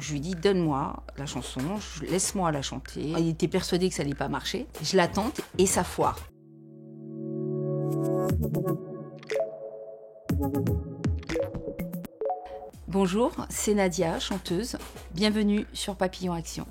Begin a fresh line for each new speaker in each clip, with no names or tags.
Je lui dis, donne-moi la chanson, laisse-moi la chanter. Il était persuadé que ça allait pas marcher. Je la tente et ça foire. Bonjour, c'est Nadia, chanteuse. Bienvenue sur Papillon Action.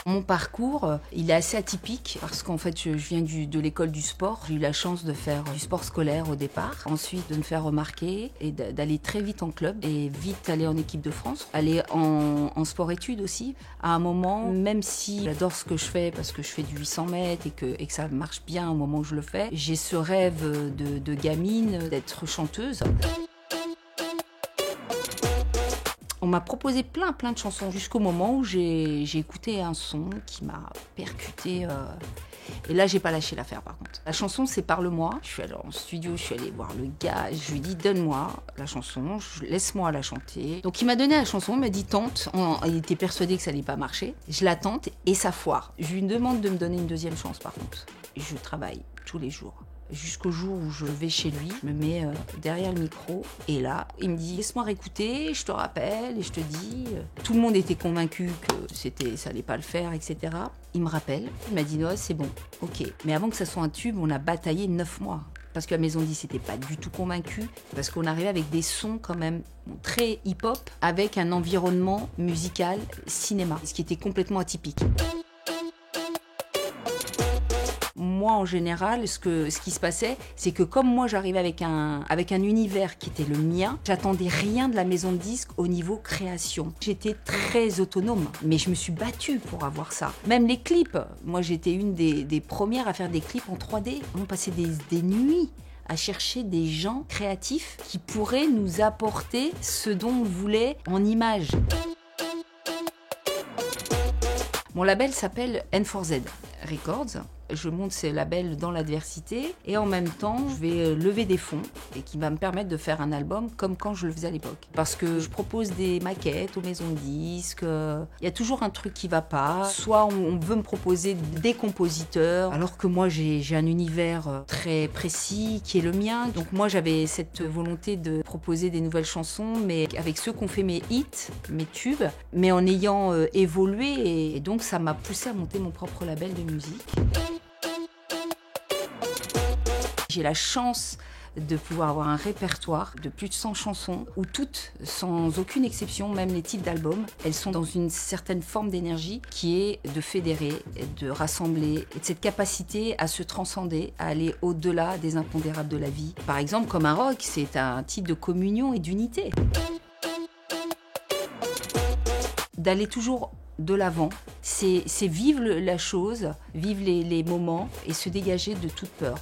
Mon parcours, il est assez atypique parce qu'en fait, je viens de l'école du sport. J'ai eu la chance de faire du sport scolaire au départ, ensuite de me faire remarquer et d'aller très vite en club et vite aller en équipe de France, aller en sport-études aussi. À un moment, même si j'adore ce que je fais parce que je fais du 800 mètres et que ça marche bien au moment où je le fais, j'ai ce rêve de gamine d'être chanteuse. On m'a proposé plein de chansons jusqu'au moment où j'ai écouté un son qui m'a percuté. Et là, j'ai pas lâché l'affaire par contre. La chanson, c'est Parle-moi. Je suis allée en studio, je suis allée voir le gars. Je lui ai dit, donne-moi la chanson, laisse-moi la chanter. Donc il m'a donné la chanson, il m'a dit, tente. Il était persuadé que ça allait pas marcher. Je la tente et ça foire. Je lui demande de me donner une deuxième chance par contre. Je travaille tous les jours. Jusqu'au jour où je vais chez lui, je me mets derrière le micro et là, il me dit « Laisse-moi réécouter, je te rappelle et je te dis... » Tout le monde était convaincu que ça allait pas le faire, etc. Il me rappelle, il m'a dit « Non, c'est bon, ok. » Mais avant que ça soit un tube, on a bataillé 9 mois. Parce que la Maison 10 n'était pas du tout convaincue, parce qu'on arrivait avec des sons quand même très hip-hop, avec un environnement musical cinéma, ce qui était complètement atypique. Moi, en général, ce qui se passait, c'est que comme moi, j'arrivais avec un univers qui était le mien, j'attendais rien de la maison de disques au niveau création. J'étais très autonome, mais je me suis battue pour avoir ça. Même les clips, moi, j'étais une des premières à faire des clips en 3D. On passait des nuits à chercher des gens créatifs qui pourraient nous apporter ce dont on voulait en images. Mon label s'appelle N4Z Records. Je monte ces labels dans l'adversité et en même temps, je vais lever des fonds et qui va me permettre de faire un album comme quand je le faisais à l'époque. Parce que je propose des maquettes aux maisons de disques, il y a toujours un truc qui va pas. Soit on veut me proposer des compositeurs, alors que moi j'ai un univers très précis qui est le mien. Donc moi j'avais cette volonté de proposer des nouvelles chansons, mais avec ceux qui ont fait mes hits, mes tubes, mais en ayant évolué et donc ça m'a poussé à monter mon propre label de musique. J'ai la chance de pouvoir avoir un répertoire de plus de 100 chansons où toutes, sans aucune exception, même les titres d'albums, elles sont dans une certaine forme d'énergie qui est de fédérer, de rassembler, et de cette capacité à se transcender, à aller au-delà des impondérables de la vie. Par exemple, comme un rock, c'est un titre de communion et d'unité. D'aller toujours de l'avant, c'est vivre la chose, vivre les moments et se dégager de toute peur.